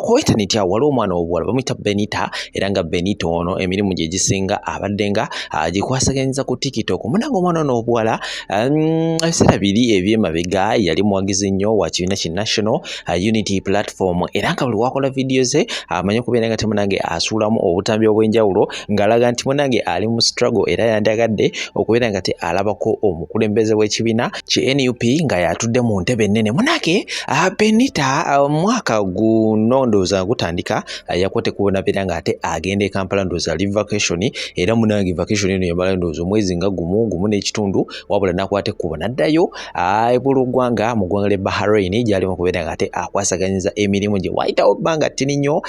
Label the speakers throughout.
Speaker 1: ku internet awo waliwo omwana w'obuwala bamuyita Benita era nga Benita ono emirimu gye gisinga abadde nga gikwasaganyiriza ku TikTok. Munange omwana ono w'obuwala ebiseera biri eby'emabega yali muwagizi nnyo wa kibiina ki National Unity Platform era nga buli wakola video ze amanye okubeera nga temunange asuulamu obutambi obw'enjawulo ng'alaga nti munange ali mu struggle era yandagadde okubeera nga alabako omukulembeze w'ekibiina ki NUP nga yatudde mu ntebe ennene. Munange Benita mwaka guno ndowooza gutandika yakwate kubona beera nga ate agenda e Kampala ndowooza ali vacation era munange vacation eno yamala ndowooza omwezi nga gumu n'ekitundu wabula nakwate kubona addayo ebulugwanga mu ggwanga ly'e Bahrain gy'ali mu kubeera nga ate akwasaganyiriza emirimu gye wayitawo bbanga ttini nnyo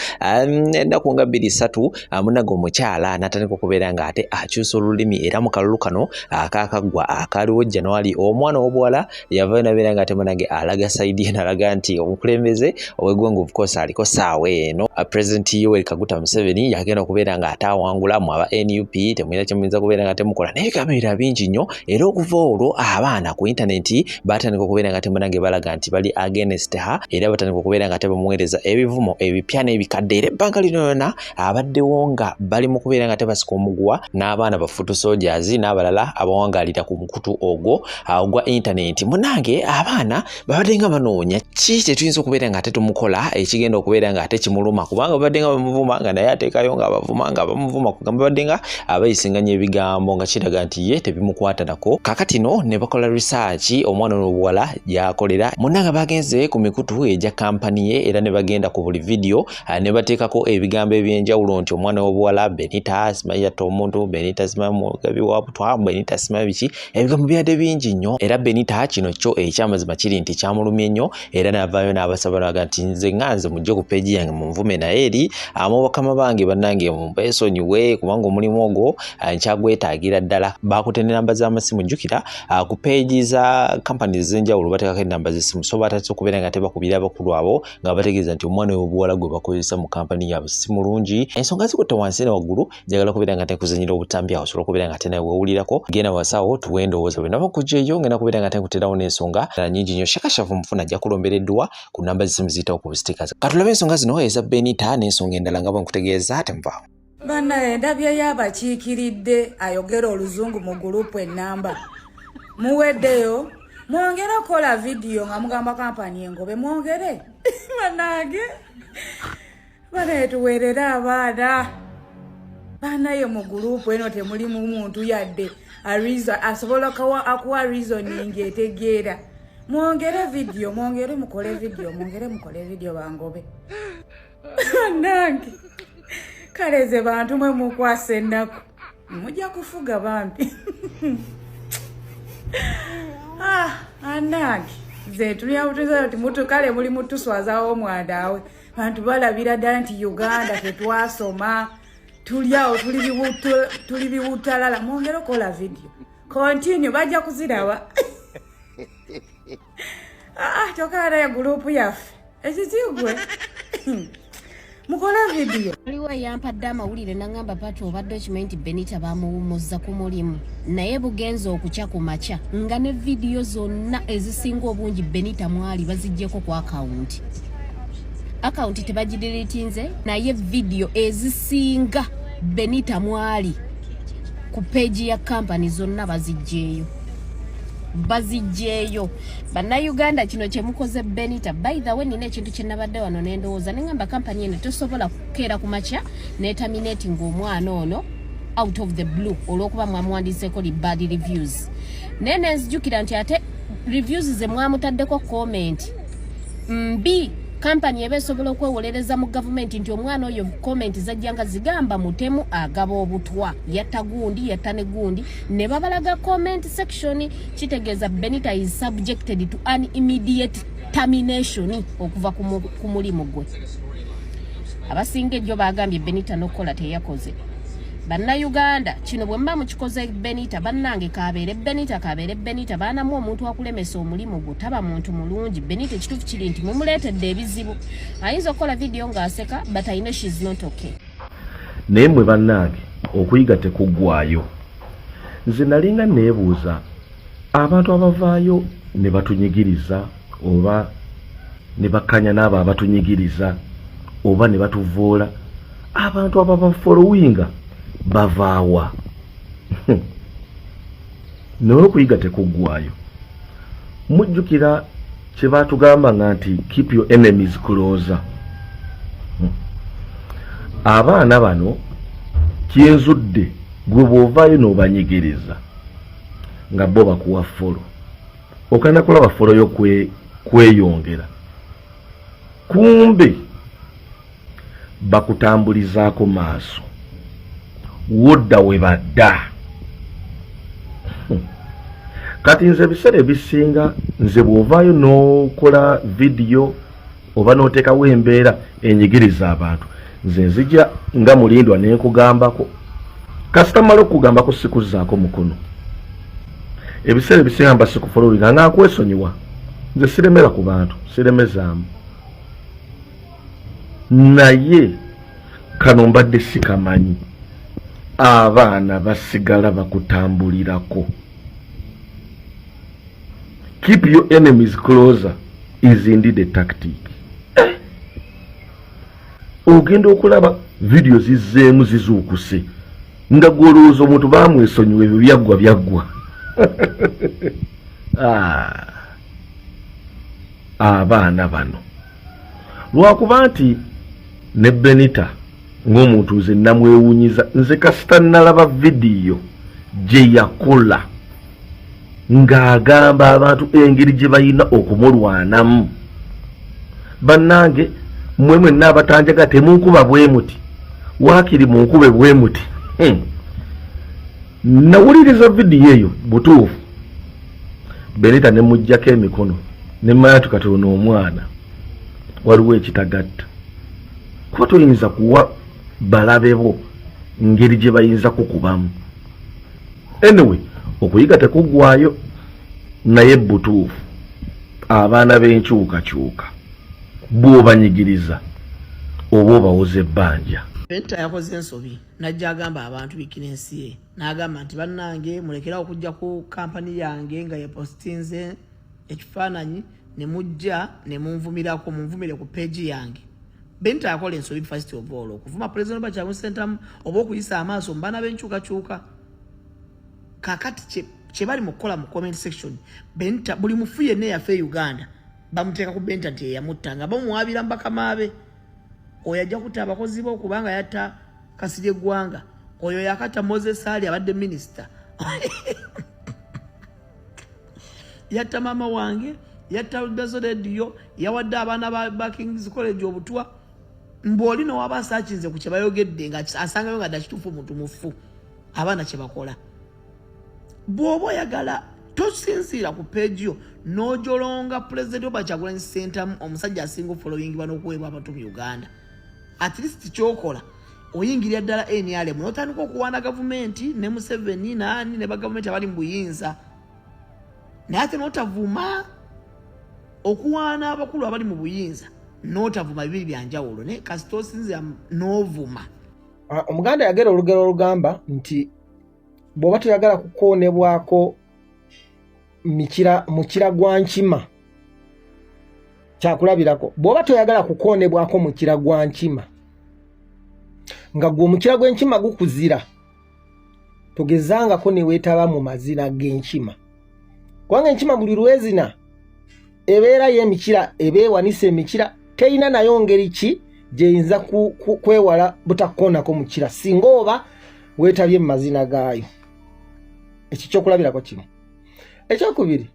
Speaker 1: ennaku nga 2-3 munange omukyala n'atandika okubeera nga ate akyusa olulimi era mu kalulu kano akaakaggwa akaliwo January omwana w'obuwala yavayo nabeera nga ate munange alaga saidi ye n'alaga nti omukulembeze ow'eggwanga of course aliko saawa eno President Yoweri Kaguta Museveni yagenda okubeera nga ate awangula mu aba NUP temulina kyemuyinza kubeera nga temukola n'ebigambo ebirala bingi nnyo era okuva olwo abaana ku intaneti batandika okubeera nga temunange balaga nti bali against her era batandika okubeera nga tebamuweereza ebivumo ebipya n'ebikadde era ebbanga lino yonna abaddewo nga bali mu kubeera nga tebasika omuguwa n'abaana ba foot soldiers n'abalala abawangaalira ku mukutu ogwo ogwa intaneti. Munange abaana babadde nga banoonya ki kyetuyinza okubeera nga ate tumukola ekigenda okubeera nga ate kimuluma kubanga babadde nga bamuvuma nga naye ateekayo nga abavuma nga bamuvuma kugamba babadde nga abayisinganya ebigambo nga kiraga nti ye tebimukwata nako. Kakati no ne bakola research omwana n'obuwala yakolera munange bagenze ku mikutu egya kampani ye era ne bagenda ku buli video ne bateekako ebigambo eby'enjawulo nti omwana w'obuwala Benita simanyi yatta omuntu, Benita simanyi mugabi wa butwa, Benita simanyi biki, ebigambo byadde bingi nnyo era Benita kino kyo ekyamazima kiri nti kyamulumye nnyo era n'avaayo n'abasaba naga nti nze nganze mujje ku peegi yange munvume naye eri abakama bange bannange mumbeesonyiwe kubanga omulimu ogwo nkyagwetaagira ddala. Baakutenda namba z'amasimu jjukira ku peegi za companies ez'enjawulo bateekako ennamba z'essimu so batatse okubeera nga tebakubira abakulu abo nga bategeeza nti omwana w'obuwala gwe bakozesa mu kampani yaabwe si mulungi. Ensonga zikutte wansi ne waggulu njagala okubeera nga tekuzanyira obutambi awo osobola okubeera nga tenawe weewulirako genda wasawo tuwe endowooza bwe nava kujjaeyo ngenda kubeera nga tenkuterawo n'ensonga nnyingi nnyo. Shakashavu mufuna ajja kulombereddwa ku namba z'essimu ziyitawo ku busitikas. Katulabe ensonga zino eza Benita n'ensonga endala nga bwe nkutegeeza temuva
Speaker 2: bannaye ndabye yabakiikiridde ayogera oluzungu mu gurupu ennamba muweddeyo mwongere okola vidiyo nga mugamba kampani engobe mwongere banage banaye tuweerere abaana banaye mu gurupu eno temulimu muntu yadde asobola akuwa reasoning etegeera. Mwongere vidiyo mwongere mukole vidiyo bangobe banange kaleze bantu mwe mukwasa ennaku mujja kufuga bambi anange ze tulyabutuza ti mutukale muli mutuswazawo omwandawe bantu balabira ddala nti Uganda tetwasoma tulyawo tuli bibutalala. Mwongere okola vidiyo continue bajja kuziraba tokala ya gurupu yaffe ekizigwe mukole vidiyo.
Speaker 3: Waliwo yampadde amawulire nangamba pati obadde okimanyi nti Benita bamuwumuzza ku mulimu naye bugenza okukya ku makya nga ne vidiyo zonna ezisinga obungi Benita mwali baziggyeko ku akawunti tebagidiritinze naye vidiyo ezisinga Benita mwali ku peegi ya kampani zonna bazigyeyo. Bannayuganda kino kyemukoze Benita by the way nina ekintu kyenabadde wano nendowooza nengamba kampani eno tosobola kukeera ku makya netaminating omwana ono out of the blue olw'okuba mwamuwandiseeko bad reviews nene nzijukira nti ate reviews ze mwamutaddeko comment mbi kampani eba esobola okwewolereza mu gavumenti nti omwana oyo comment zajjanga zigamba mutemu agaba obutwa yatta gundi yatta ne gundi ne babalaga comment section kitegeeza Benita is subjected to an immediate termination okuva ku mulimu gwe. Abasinga ejjo bagambye Benita nokola teyakoze. Bannayuganda kino bwe mba mukikoze Benita bannange kabeere Benita baanamu omuntu akulemesa omulimu gutaba muntu mulungi. Benita ekituufu kiri nti mumuleetedde ebizibu ayinza okukola vidiyo ng'aseka but I know she's not okay.
Speaker 4: Naye mwe bannange okuyiga tekuggwaayo. Nze nalinga neebuuza abantu abavaayo ne batunyigiriza oba ne bakkanya n'abo abatunyigiriza oba ne batuvoola abantu ababafollowinga bavaawa naye okuyiga tekuggwaayo. Mujjukira kye baatugamba nti keep your enemies closer. Abaana bano kyenzudde gwe bw'ovaayo n'obanyigiriza nga bo bakuwa folo okana kulaba folo yo kweyongera kumbe bakutambulizaako maaso wodda we badda. Kati nze ebiseera ebisinga nze bw'ovaayo n'okola vidiyo oba n'oteekawo embeera enyigiriza abantu nze nzija nga mulindwa nenkugambako kasita mmala okugambako sikuzzaako mukono. Ebiseera ebisinga mba sikufolowinga nga nkwesonyiwa nze siremera ku bantu siremezaamu naye kano mbadde sikamanyi abaana basigala bakutambulirako. Keep your enemies closer is indeed a tactic. Ogenda okulaba video zizzeemu zizuukuse nga gwolowooza omuntu baamwesonyiwa ebyo byaggwa abaana bano lwakuba nti ne Benita ng'omuntu nze namwewunyiza nze kasita nalaba vidiyo gye yakola ng'agamba abantu engeri gye balina okumulwanamu. Bannange mmwe mwenna abatanjaga temunkuba bwe muti waakiri munkube bwe muti. Nawuliriza vidiyo eyo butuufu Benita ne mujjako emikono ne mmanya tukatono omwana waliwo ekitagatta kuba toyinza kuwa balabe bo ngeri gye bayinza kukubamu. Anyway okuyiga tekuggwaayo naye butuufu abaana b'enkyukakyuka bw'obanyigiriza oba obawoza ebbanja.
Speaker 5: Benita yakoze ensobi najja agamba abantu bikinensi ye n'agamba nti bannange mulekera okujja ku kampani yange nga yepostinze ekifaananyi ne mujja ne munvumirako munvumire ku peegi yange. Benita yakola ensobi first of all okuvuma president bakyamusentamu oba okuyisa amaaso mu baana b'enkyukakyuka. Kakati kye bali mu kukola mu comment section Benita buli mufu yenna yaffe Uganda bamuteeka ku Benita nti yeyamutta nga bamuwaabira mu bakamaabe. Oyo ajja kutta abakozi bo kubanga yatta Kasirye Gwanga. Oyo yakata Moses Ali abadde minister. Yatta mama wange, yatta Bezo Radio, yawadde abaana ba King's College obutwa. Mboli no waba sachinze ku kye bayogedde nga asangayo nga dakitufu muntu mufu. Abaana kye bakola. Bw'oba oyagala tosinziira ku page yo n'ojolonga President Kyagulanyi Ssentamu omusajja asinga following banokuweebwa abantu mu Uganda. At least kyokola oyingirira ddala NRM n'otandika okuwaana gavumenti ne Museveni nani ne bagavumenti abali mu buyinza naye ate n'otavuma okuwaana abakulu abali mu buyinza n'otavuma bibiri byanjawulo ne kasita osinzira n'ovuma.
Speaker 6: Omuganda yagera olugero olugamba nti bw'oba toyagala kukoonebwako mukira gwa nkima kyakulabirako. Bw'oba toyagala kukoonebwako mukira gwa nkima nga gwe omukira gw'enkima gukuzira togezangako ne weetaba mu mazina g'enkima kubanga enkima buli lwezina ebeera y'emikira ebeewanisa emikira teyina nayo ngeri ki gyeyinza kwewala butakukoonako mukira singa oba weetabye mu mazina gaayo. Ekyo kyokulabirako kino. Ekyokubiri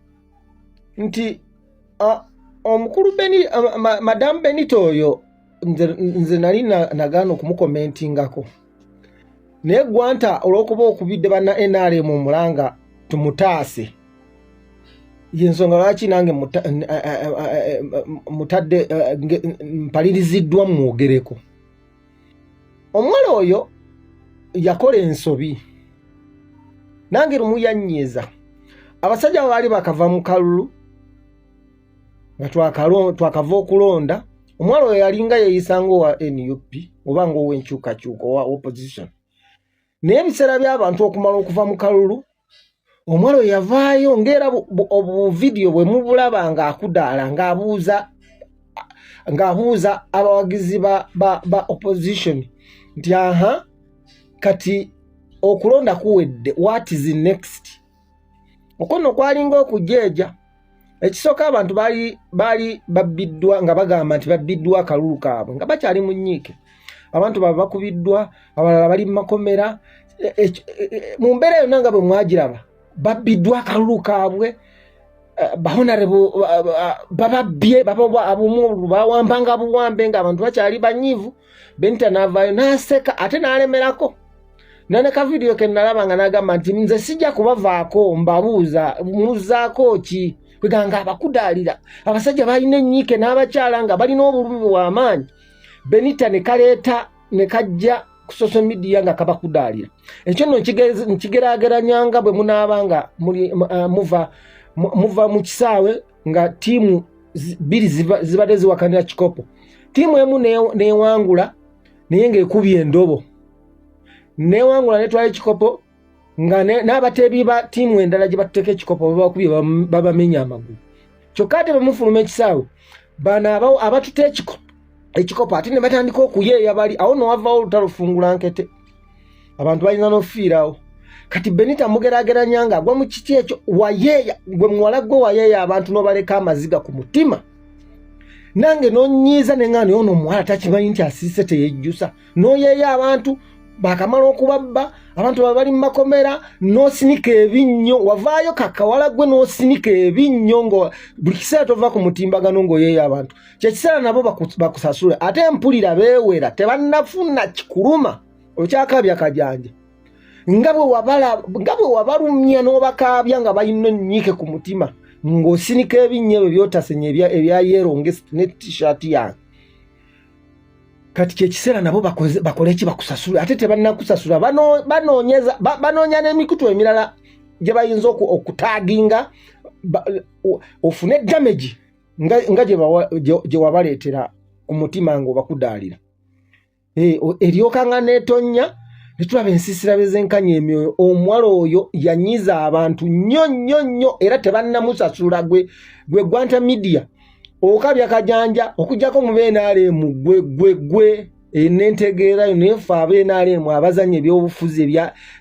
Speaker 6: nti omukulu Madame Benita oyo nze nali nagaana okumukomentingako naye gwanta olw'okuba okubidde banna NRM omulanga tumutaase yensonga lwaki nange mutadde mpaliriziddwa mwogereko. Omuwala oyo yakola ensobi nange lumu yannyiza abasajja baali bakava mu kalulu nga twakava okulonda. Omwalo oyo yalinga yeeyisanga owa NUP oba ng'ow'enkyukakyuka owa opposition naye ebiseera by'abantu okumala okuva mu kalulu omwalo oyo yavaayo ng'era obuvidiyo bwe mubulaba ng'akudaala ng'abuuza ng'abuuza abawagizi ba opposition nti kati okulonda kuwedde, what is next? Okono kwalinga okujeja. Ekisooka abantu bali babbiddwa nga bagamba nti babbiddwa akalulu kaabwe nga bakyali mu nnyiike. Abantu baba bakubiddwa, abalala bali mu makomera. Mu mbeera yonna nga bwe mwagiraba babbiddwa akalulu kaabwe. Bahonarebo bababbye ab'omululu bawambanga buwambe nga abantu bakyali banyiivu. Benita n'avaayo n'aseka ate n'alemerako. Naneka video ke nalaba nga n'agamba nti nze sijja kubavaako mbabuuza muzzaako ki kweganga abakudaalira abasajja balina ennyiike n'abakyala nga balina obulumi bw'amaanyi. Benita ne kaleeta ne kajja ku social media nga kabakudaalira. Ekyo nno nkigeraageranyanga bwe munaabanga muva mu kisaawe nga tiimu bbiri zibadde ziwakanira kikopo. Tiimu emu neewangula naye ng'ekubye endobo. Neewangula netwala ekikopo nga n'abateebi ba tiimu endala gye batuteeka ekikopo babakubye babamenya amagulu. Kyokka ate bamufuluma ekisaawe bano abatuta ekikopo ate ne batandika okuyeeya bali awo nowavaawo olutalufungula nkete. Abantu balina n'ofiirawo. Kati Benita mugeraageranya nga agwa mu kiti ekyo wayeeya gwe muwala gwe wayeeya abantu n'obaleka amaziga ku mutima. Nange n'onnyiiza ne ngano ono omuwala takimanyi nti asiise teyejjusa. N'oyeeya abantu bakamala okubabba abantu bali mu makomera n'osinika ebinnyo wavaayo kakawala gwe n'osinika ebinnyo ngo buli kiseera tova ku mutimbagano ng'oyeeya abantu. Kyekiseera nabo bakusasule ate mpulira beewera tebannafuna kikuluma okyakaabya kajanja. Nga bwe wabalumya n'obakaabya nga balina ennyiike ku mutima ng'osinika ebinnyo ebyo by'otasenya ebya yero ne t-shirt yange. Kati kyekiseera nabo bakole ki bakusasula ate tebannakusasula banoonya n'emikutu emirala gye bayinza okutaaginga ofune damage nga gye wabaleetera ku mutima ng'obakudaalira. Eryokanga n'etonnya netulaba ensiisira bezenkanya emyoyo. Omuwala oyo yanyiza abantu nnyo era tebannamusasula gwe Gwanta Media okabya kajanja okujjako mu BNRM gwe n'entegeerayo nefe aBNRM abazanya ebyobufuzi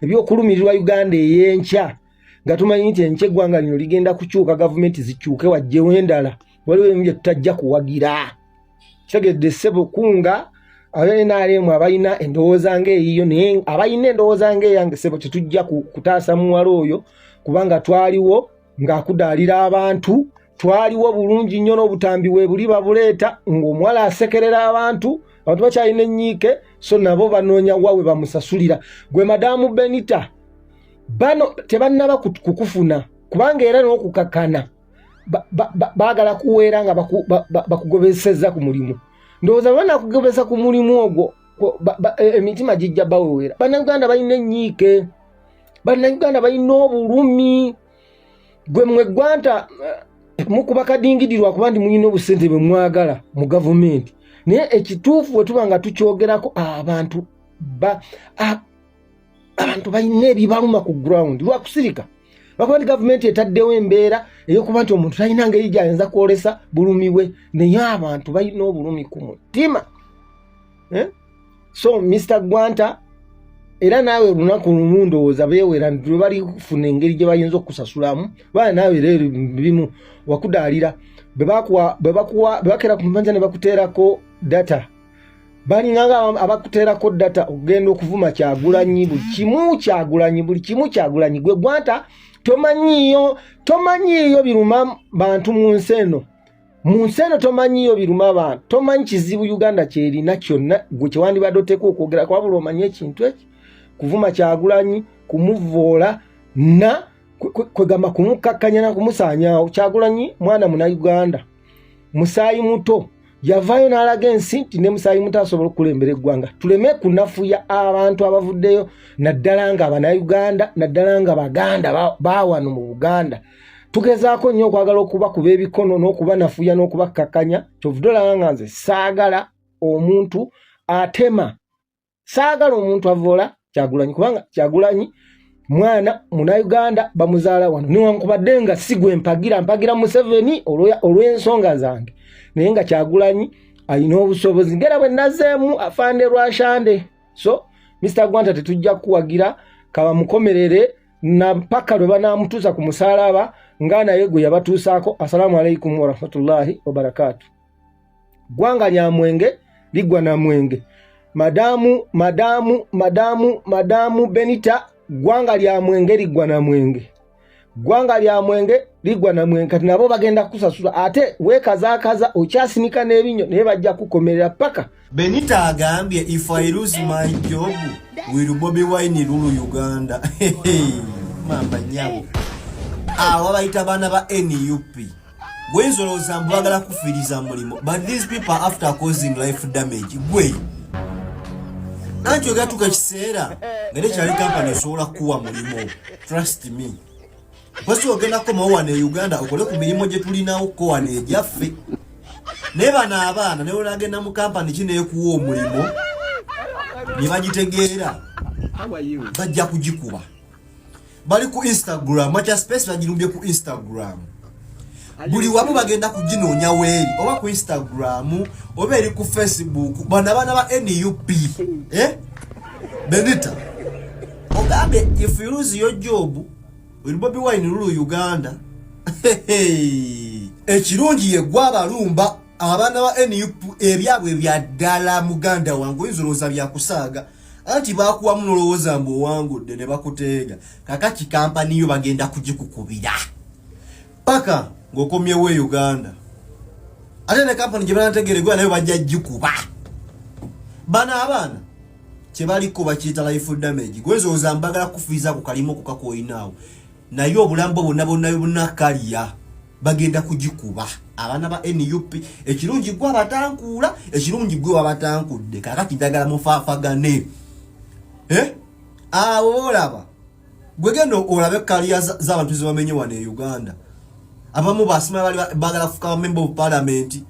Speaker 6: ebyokulumirirwa Uganda ey'enkya nga tumanyi nti enkya eggwanga lino ligenda kukyuka gavumenti zikyuke wajjewo endala waliwo ebimu bye tutajja kuwagira. Kitegedde ssebo kunga aBNRM abalina endowooza ng'eyiyo naye abalina endowooza ng'eyange ssebo tetujja kutaasa muwala oyo kubanga twaliwo ng'akudaalira abantu. Twaliwo bulungi nnyo n'obutambi we buli babuleeta ng'omuwala asekerera abantu bakyalina ennyiike so nabo banoonya wawe bamusasulira. Gwe Madamu Benita bano tebannaba kukufuna kubanga era n'okukakana baagala kuweera nga bakugobeseza ku mulimu. Ndowooza banakugobesa ku mulimu ogwo emitima gijja baweweera. Bannayuganda balina ennyiike, bannayuganda balina obulumi. Gwe mwe Gwanta mukuba kadingidirwa kuba ndi mulina obusente bwe mwagala mu gavumenti naye ekituufu bwe tuba nga tukyogerako abantu balina ebibaluma ku ground lwakusirika lwakuba nti gavumenti etaddewo embeera ey'okuba nti omuntu talina ngeri gy'ayinza kwolesa bulumi bwe naye abantu balina obulumi ku mutima. So Mr. Gwanta era naawe olunaku lumu ndowooza beewera nti bali kufuna engeri gye bayinza okusasulamu bale naawe leero bimu wakudaalira bebakera ku manja ne bakuteerako data balinganga abakuteerako data okugenda okuvuma Kyagulanyi buli kimu Kyagulanyi. Gwe Gwanta tomanyiiyo biruma bantu mu nsi eno tomanyiiyo biruma bantu tomanyi kizibu Uganda kyerina kyonna gwe kyewandibadde oteeka okwogera kwabula omanyi ekintu eki kuvuma Kyagulanyi kumuvoola na kwegamba kumukakkanya na kumusaanyaawo. Kyagulanyi mwana Munnayuganda musaayi muto yavaayo n'alaga ensi nti ne musaayi muto asobola okukulembera eggwanga. Tuleme kunafuya abantu abavuddeyo naddala nga Abannayuganda naddala nga Baganda baawano mu Buganda. Tugezaako nnyo okwagala okubakuba ebikono n'okubanafuya n'okubakkakkanya. Kyovudde olaba nga nze saagala omuntu atema, saagala omuntu avoola Kyagulanyi kubanga Kyagulanyi mwana Munnayuganda bamuzaala wano newankubadde nga si gwe mpagira Museveni olw'ensonga zange naye nga Kyagulanyi ayina obusobozi ngera bwe nazemu afande Rwashande. So Mr. Gwanta tetujja kuwagira kaba mukomerere na mpaka lwe banamutuusa ku musalaba nga naye gwe yabatuusaako. Assalamu alaikum warahmatullahi wabarakatuh. Gwanga lya mwenge ligwa na mwenge. Madamu Benita, gwanga lya mwenge ligwa na mwenge. Gwanga lya mwenge ligwa na mwenge. Kati nabo bagenda kusasula ate wekaza okyasinika n'ebinyo naye bajja kukomerera paka.
Speaker 7: Benita agambye, if I lose my job will Bobi Wine rule Uganda. Mamba nyabo. Wabayita bana ba NUP. Gwenzoloza mbagala kufiriza mulimo. But these people are after causing life damage. Gwe. Nancho gatuka kiseera. Ngere kyali company sola kuwa mulimo. Trust me. Basi ogenda koma wane Uganda okole ku milimo gye tulina uko wane ejaffe. Neba na abana ne olagenda mu company kine ekuwa omulimo. Ni bagitegeera. Bajja kugikuba. Bali ku Instagram, macha space bagirumbye ku Instagram. Buli wabu bagenda kujinoonya weeri oba ku Instagram oba eri ku Facebook bana ba NUP. Benita. Ogambe, if you lose your job will Bobi Wine rule Uganda. Ekirungi ye gwabalumba abana ba NUP ebyabwe bya ddala muganda wangu inzoloza bya kusaaga anti bakuwa munolowoza mbo wangu ne bakuteega kakati kampani yo bagenda kujikukubira paka ngokomye we Uganda ate ne kampani gye banategeregwa nayo bajja jikuba bana abana kibali ko bakita life damage gwezoza mbagala kufiza ku kalimo ku kakoyinawo nayo obulambo bonna bunakaliya bagenda kujikuba abana ba NUP ekirungi gwa batankula ekirungi gwa batankudde kakati ndagala mufafagane olaba gwegendo olabe kaliya z'abantu zibamenye wane Uganda abamu basima bali bagala fuka member of parliament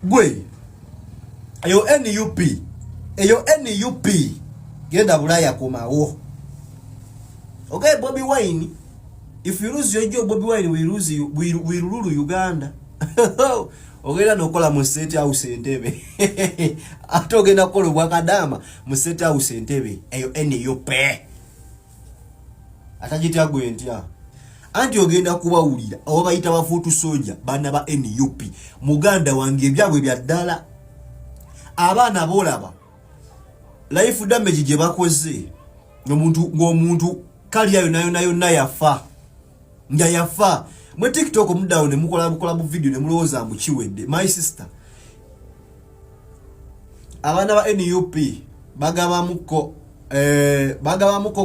Speaker 7: gwe eyo NUP genda bulaya komawo. Okay, Bobi Wine, if you lose your job, Bobi Wine will rule Uganda. Ogenda nokola mu state house Entebbe. Ate ogenda kola bwakadama mu state house Entebbe. Eyo NUP. Atajita gwentya. Anti ogenda kubawulira oba bayita bafutu soja bana ba NUP. Muganda wange byabwe bya ddala. Abana bolaba. Life damage gye bakoze. Ngomuntu kali yayo nayo yafa. Nga yafa. Mwe TikTok mudawo ne mukola bu video ne mulowooza mukiwedde. My sister. Abana ba NUP bagabamuko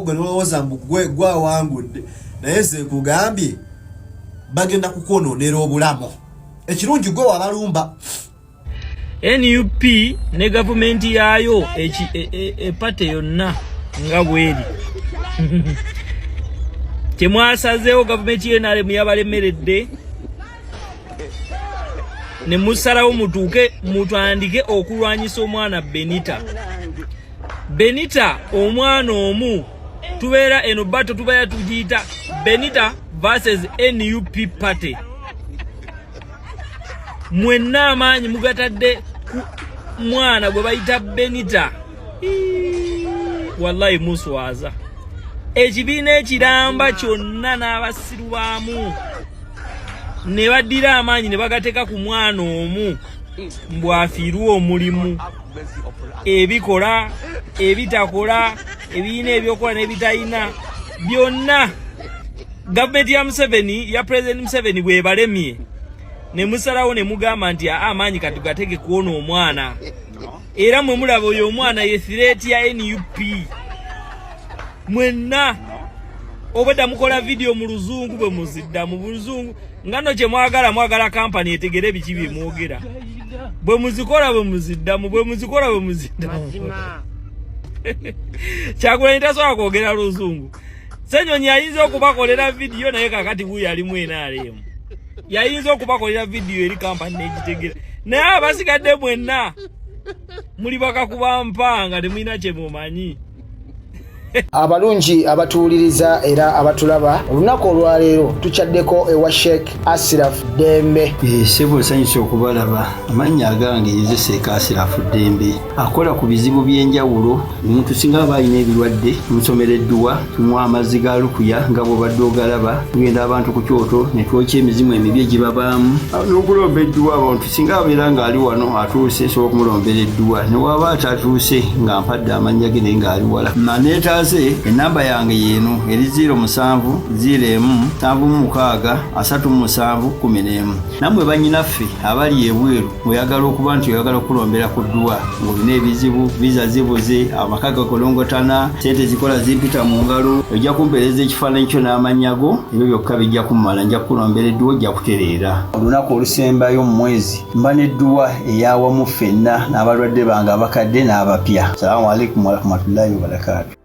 Speaker 7: gwe nolowooza gwe gwa wangudde. Naye ze kugambye bagenda kukonoonera obulamu. Ekirungi gwe wabalumba.
Speaker 8: NUP ne gavumenti yayo epate yonna nga bweri. Temwasazeewo gavumenti yenale muyabalemeredde ne musalawo mutandike okulwanyisa omwana Benita omwana omu tubeera eno bato tubeera tugiyita Benita versus NUP party. Mwenna amaanyi mugatadde ku mwana gwe bayita Benita. Wallahi muswaza. Ekibiina ekiramba kyonna n'abasiru baamu ne baddira amaanyi ne bagateeka ku mwana omu mbwafiirwa omulimu. Ebikola, ebitakola, ebiina ebyokola n'ebitayina byonna gavumenti ya Museveni ya President Museveni bwe balemye ne musalawo ne mugamba nti amaanyi kati gateke kuona omwana. Era mwe mulaba oyo omwana ye threat ya NUP. Mwenna obeda mukola video mu luzungu bwe muzidda mu buluzungu ngano kye mwagala company etegere biki bye mwogera bwe muzikola bwe muzidda Kyagulanyi tasobola kwogera luzungu. Ssenyonyi ayinza okubakolera video naye kakati buyo ali mu NRM. Yayinza okubakolera video eri company negitegera naye abasigadde mwenna muli bakakuba mpanga temulina kye mumanyi.
Speaker 6: abalungi abatuwuliriza era abatulaba olunaku olwaleero tukyaddeko ewa Sheikh Ashraf Dembe.
Speaker 9: Sebo sanyusa okubalaba. Amannya agange ye Sheikh Ashraf Dembe akola ku bizibu by'enjawulo. Omuntu singa aba alina ebirwadde musomereddwa tumuwa amazzi ga lukuya nga bw'obadde ogalaba tugenda abantu ku kyoto ne twokya emizimu emibi egibabaamu n'okulomba edduwa abantu singa abeera ng'ali wano atuuse sobola okumulombera edduwa ne waba atatuuse nga mpadde amannya ge naye ng'ali wala naneetaase ennamba yange yeeno eri 07 01 76 37 11 nammwe bannyinaffe abali ebweru oyagala okuba nti oyagala okulombera ku dduwa ng'olina ebizibu viza zibuze amaka gakolongotana sente zikola zimpita mu ngalo ojja kumpeereza ekifaananyi kyo n'amanyago ebyo byokka bijja kummala nja kukulombera edduwa ojja kutereera olunaku olusembayo mu mwezi mba n'edduwa eyawamu ffenna n'abalwadde bange abakadde n'abapya. Salaamu alaikum warahmatullahi wabarakatuh.